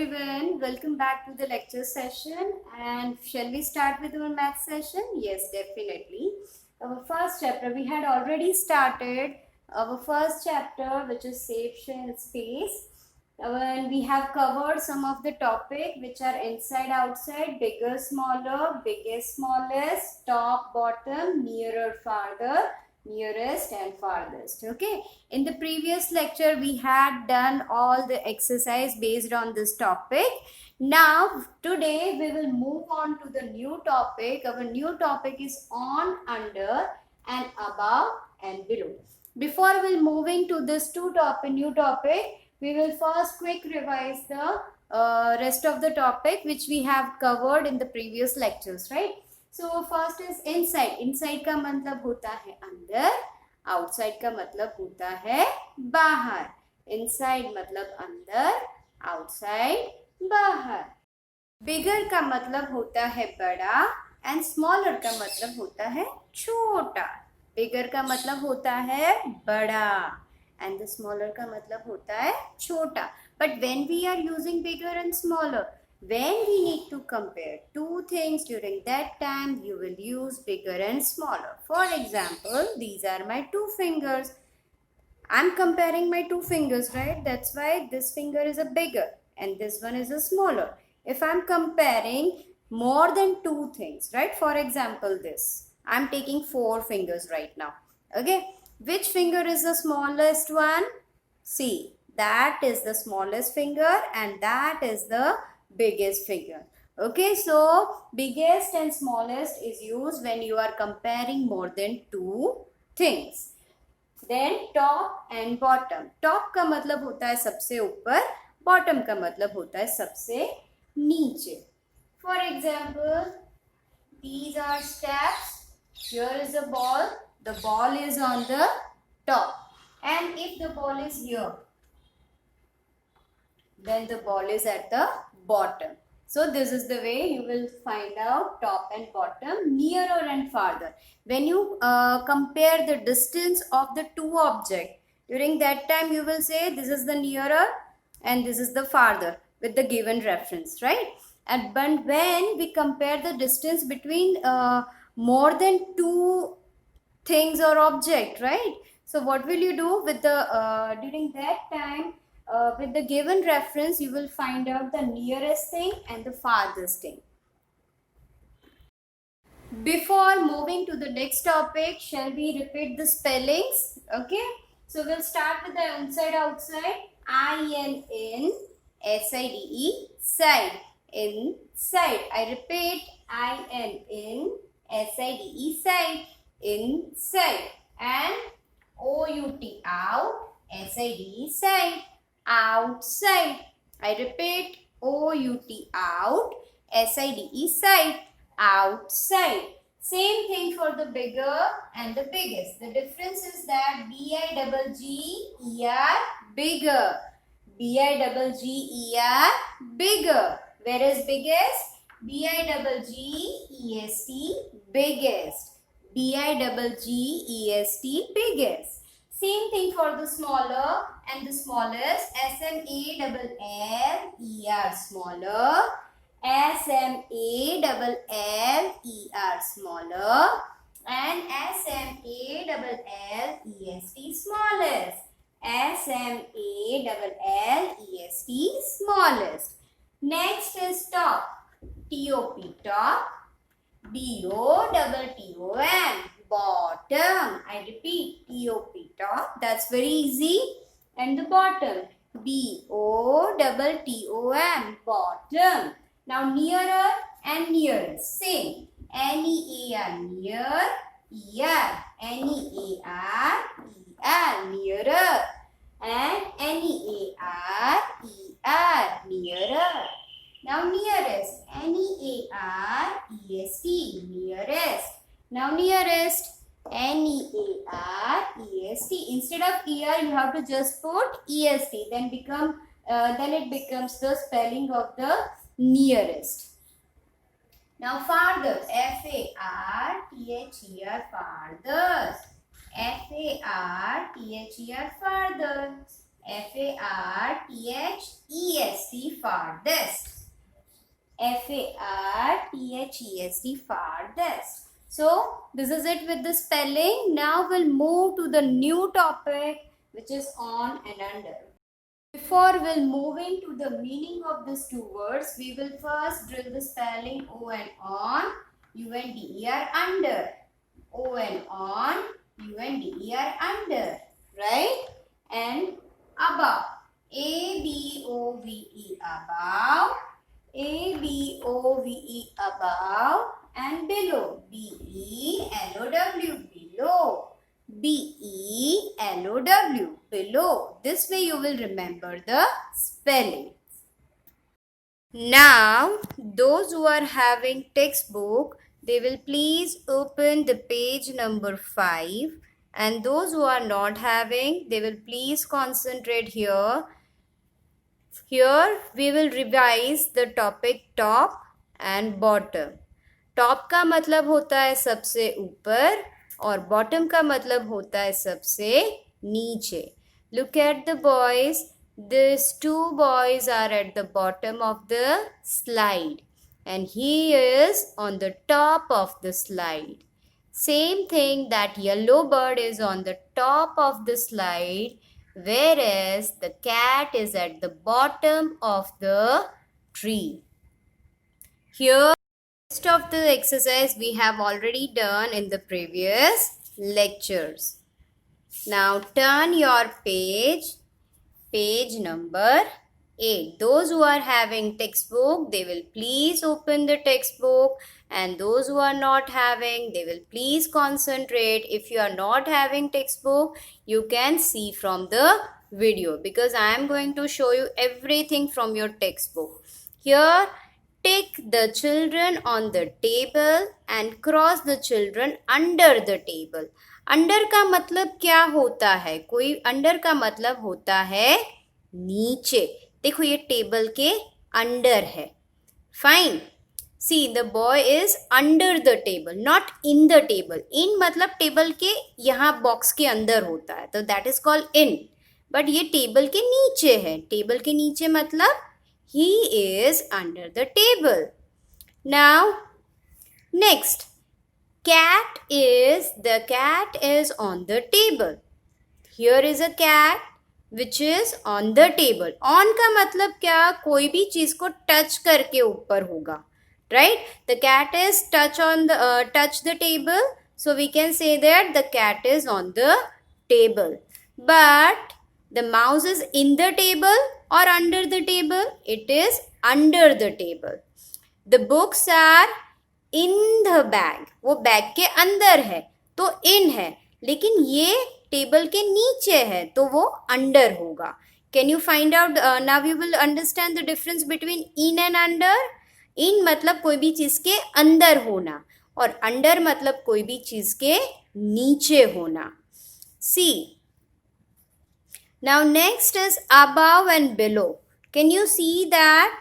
everyone, welcome back to the lecture session. And shall we start with our math session? Yes, definitely. Our first chapter, we had already started our first chapter, which is shape space. And we have covered some of the topic which are inside, outside, bigger, smaller, biggest, smallest, top, bottom, nearer, farther, nearest and farthest. Okay, in the previous lecture we had done all the exercise based on this topic. Now today we will move on to the new topic. Our new topic is on, under and above and below. Before we'll moving to this new topic, we will first quick revise the rest of the topic which we have covered in the previous lectures, right? So first is inside. Inside का मतलब होता है अंदर, outside का मतलब होता है बाहर. Inside मतलब अंदर, outside बाहर. Bigger का मतलब होता है बड़ा and smaller का मतलब होता है छोटा. Bigger का मतलब होता है बड़ा and the smaller का मतलब होता है छोटा. But when we are using bigger and smaller, when we need to compare two things, during that time you will use bigger and smaller. For example, these are my two fingers. I'm comparing my two fingers, right? That's why this finger is a bigger and this one is a smaller. If I'm comparing more than two things, right? For example, this. I'm taking four fingers right now. Okay. Which finger is the smallest one? See, that is the smallest finger and that is the biggest finger. Okay, so biggest and smallest is used when you are comparing more than two things. Then top and bottom. Top का मतलब होता है सबसे ऊपर, bottom का मतलब होता है सबसे नीचे. For example, these are steps. Here is a ball. The ball is on the top. And if the ball is here, then the ball is at the bottom. So this is the way you will find out top and bottom, nearer and farther. When you compare the distance of the two objects, during that time you will say this is the nearer and this is the farther with the given reference, right? And but when we compare the distance between more than two things or object, right? So what will you do with the during that time? With the given reference, you will find out the nearest thing and the farthest thing. Before moving to the next topic, shall we repeat the spellings? Okay. So we'll start with the inside, outside. I-N-N, S-I-D-E, side. Inside. I repeat, I-N-N, S-I-D-E, side. Inside. And O-U-T, out, S-I-D-E, side. Outside. I repeat, O-U-T, out, S-I-D-E, side. Outside. Same thing for the bigger and the biggest. The difference is that B-I-G-G-E-R, bigger. B-I-G-G-E-R, bigger. Whereas biggest, B-I-G-G-E-S-T, biggest. B-I-G-G-E-S-T, biggest. Same thing for the smaller and the smallest. S-M-A-L-L-E-R, smaller. S-M-A-L-L-E-R, smaller. And S-M-A-L-L-E-S-T, smallest. S-M-A-L-L-E-S-T, smallest. Next is top. T-O-P, top. B-O-T-T-O-M, bottom. I repeat, T-O-P, top. That's very easy. And the bottom, B-O-T-T-O-M, bottom. Now nearer and nearest, same. N-E-A-R, near, E-R, N-E-A-R, E-R, nearer. And N-E-A-R, E-R, nearer. Now nearest, N-E-A-R-E-S-T, nearest. Now nearest, N-E-A-R-E-S-T. Instead of E-R, you have to just put E-S-T. Then it becomes the spelling of the nearest. Now farther, F-A-R-T-H-E-R, farther. F-A-R-T-H-E-R, farther. F-A-R-T-H-E-S-T, farthest. F-A-R-T-H-E-S-T, farthest. So this is it with the spelling. Now we'll move to the new topic, which is on and under. Before we'll move into the meaning of these two words, we will first drill the spelling O and on, U and D-E-R, under. O and on, U and D-E-R, under. Right? And above. A-B-O-V-E, above. A-B-O-V-E, above. And below. B-E-L-O-W, below. B-E-L-O-W, below. This way you will remember the spelling. Now, those who are having textbook, they will please open the page number 5. And those who are not having, they will please concentrate here. Here we will revise the topic top and bottom. Top का मतलब होता है सबसे ऊपर और bottom का मतलब होता है सबसे नीचे. Look at the boys. These two boys are at the bottom of the slide and he is on the top of the slide. Same thing, that yellow bird is on the top of the slide, whereas the cat is at the bottom of the tree. Here, rest of the exercise we have already done in the previous lectures. Now turn your page number 8. Those who are having textbook, they will please open the textbook, and those who are not having, they will please concentrate. If you are not having textbook, you can see from the video, because I am going to show you everything from your textbook. Here, take the children on the table and cross the children under the table. Under का मतलब क्या होता है? कोई under का मतलब होता है नीचे. देखो ये टेबल के अंडर है. Fine. See the boy is under the table, not in the table. In मतलब टेबल के यहाँ बॉक्स के अंदर होता है, तो that is called in. But ये टेबल के नीचे है. टेबल के नीचे मतलब he is under the table. Now next, the cat is on the table. Here is a cat which is on the table. On का मतलब क्या? कोई भी चीज को टच करके ऊपर होगा. Right? The cat is touch the table. So we can say that the cat is on the table. But the mouse is in the table or under the table? It is under the table. The books are in the bag. वो bag के अंदर है तो in है, लेकिन ये table के नीचे है तो वो under होगा. Can you find out? Now you will understand the difference between in and under. In मतलब कोई भी चीज के अंदर होना और under मतलब कोई भी चीज के नीचे होना. See. Now next is above and below. Can you see that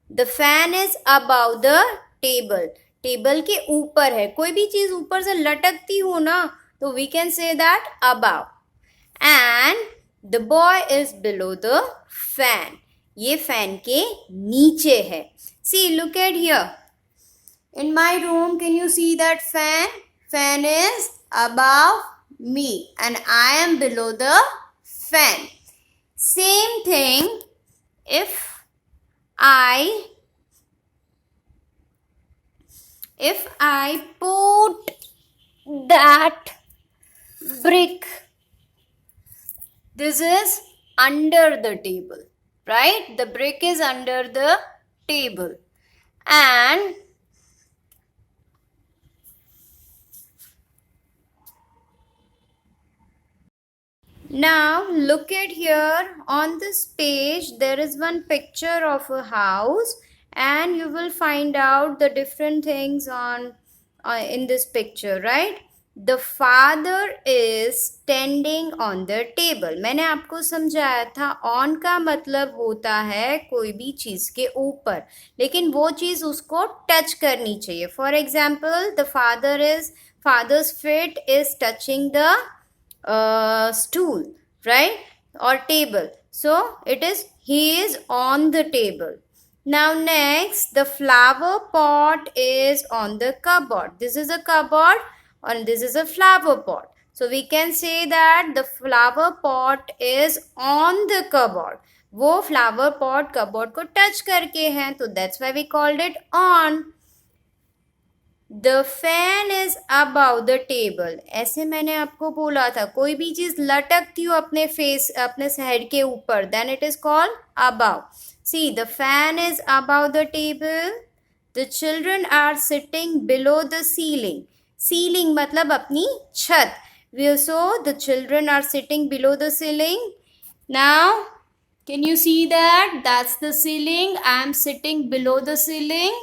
the fan is above the table? Table के ऊपर है. कोई भी चीज ऊपर से लटकती हो ना तो we can say that above. And the boy is below the fan. ये फैन के नीचे है. See, look at here. In my room, can you see that fan? Fan is above me and I am below the fan. Same thing, if I put that brick, this is under the table, right? The brick is under the table. And now look at here on this page, there is one picture of a house and you will find out the different things on in this picture, right? The father is standing on the table. मैंने आपको समझाया था on का मतलब होता है कोई भी चीज के ऊपर, लेकिन वो चीज उसको टच करनी चाहिए. For example, the father's feet is touching the stool, right, or table. So it is he is on the table. Now next, the flower pot is on the cupboard. This is a cupboard and this is a flower pot. So we can say that the flower pot is on the cupboard. वो flower pot cupboard को touch करके है, तो that's why we called it on. The fan is above the table. ऐसे मैंने आपको बोला था, कोई भी चीज लटकती हो अपने फेस अपने हेड के ऊपर, then it is called above. See, the fan is above the table. The children are sitting below the ceiling. Ceiling मतलब अपनी छत. So the children are sitting below the ceiling. Now, can you see that? That's the ceiling. I am sitting below the ceiling.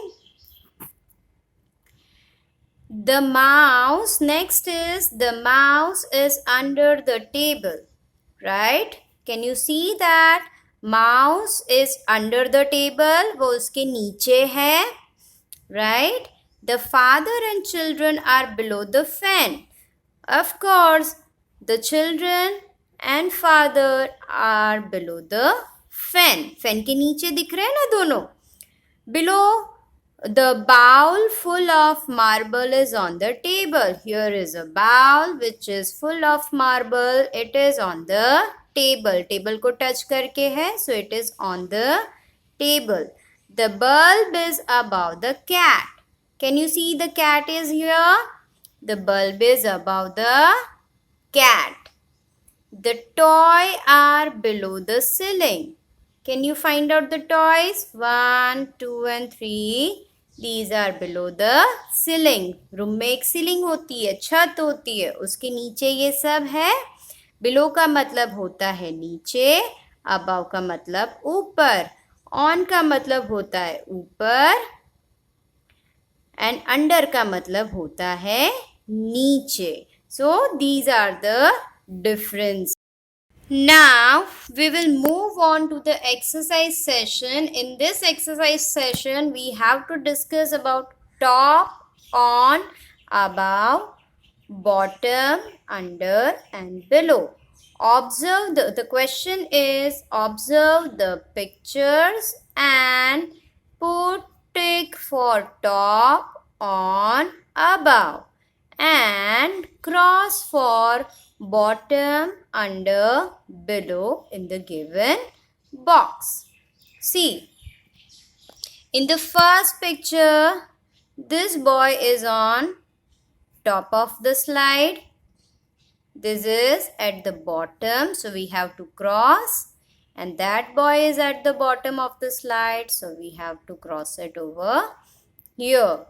The mouse, next is the mouse is under the table, right? Can you see that? Mouse is under the table, वो उसके नीचे है, right? The father and children are below the fan. Of course, the children and father are below the fan. Fan के नीचे दिख रहे हैं ना दोनों. Below, the bowl full of marble is on the table. Here is a bowl which is full of marble. It is on the table. Table को touch करके है, so it is on the table. The bulb is above the cat. Can you see the cat is here? The bulb is above the cat. The toys are below the ceiling. Can you find out the toys? 1, 2 and 3. These are below the ceiling. Room में एक ceiling होती है, छत होती है, उसके नीचे ये सब है. Below का मतलब होता है नीचे, above का मतलब ऊपर, on का मतलब होता है ऊपर, and under का मतलब होता है नीचे. So these are the difference. Now we will move on to the exercise session. In this exercise session, we have to discuss about top, on, above, bottom, under and below. Observe the question is observe the pictures and put tick for top, on, above and cross for bottom, under, below in the given box. See, in the first picture, this boy is on top of the slide. This is at the bottom, so we have to cross. And that boy is at the bottom of the slide, so we have to cross it over here.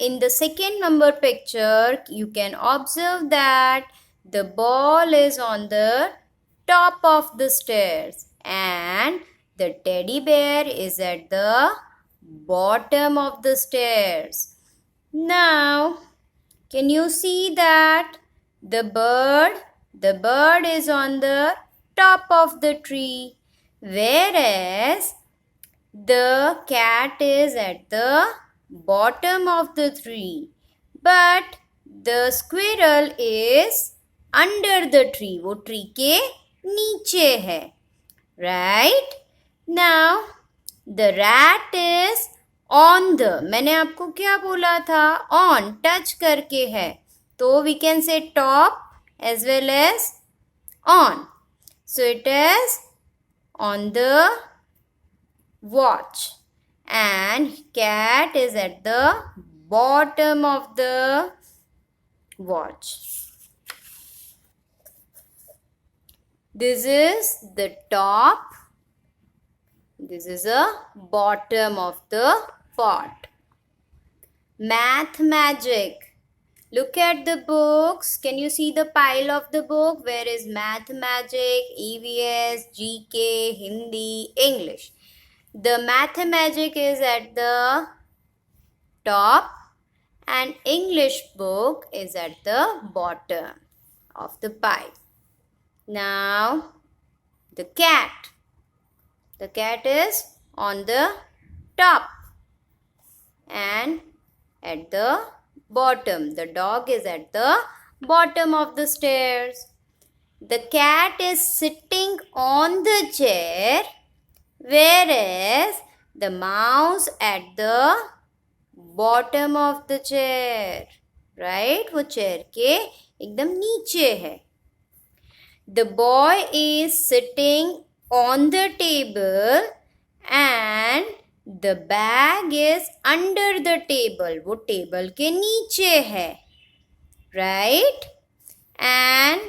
In the second number picture, you can observe that the ball is on the top of the stairs and the teddy bear is at the bottom of the stairs. Now, can you see that the bird is on the top of the tree, whereas the cat is at the bottom of the tree, but the squirrel is under the tree. वो tree के नीचे है, right? Now the rat is on the, मैंने आपको क्या बोला था? On, touch करके है, तो we can say top as well as on. So it is on the watch. And cat is at the bottom of the watch. This is the top. This is a bottom of the pot. Math magic. Look at the books. Can you see the pile of the book? Where is math magic, EVS, GK, Hindi, English? The math magic is at the top and English book is at the bottom of the pile. Now, the cat. The cat is on the top and at the bottom. The dog is at the bottom of the stairs. the cat is sitting on the chair, whereas the mouse at the bottom of the chair. Right? वो chair के एकदम नीचे है. The boy is sitting on the table and the bag is under the table. वो table के नीचे है. Right? And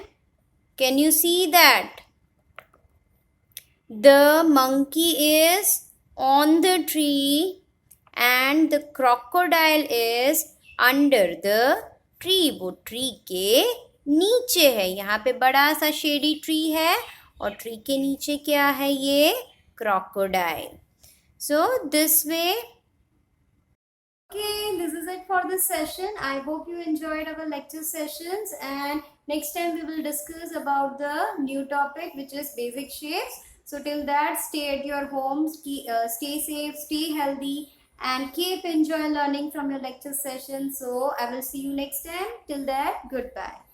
can you see that? The monkey is on the tree and the crocodile is under the tree. वो tree के नीचे है. यहाँ पे बड़ा सा shady tree है और tree के नीचे क्या है? ये crocodile. So this way. Okay, this is it for this session. I hope you enjoyed our lecture sessions, and next time we will discuss about the new topic, which is basic shapes. So till that, stay at your home, stay safe, stay healthy, and keep enjoy learning from your lecture session. So I will see you next time. Till that, goodbye.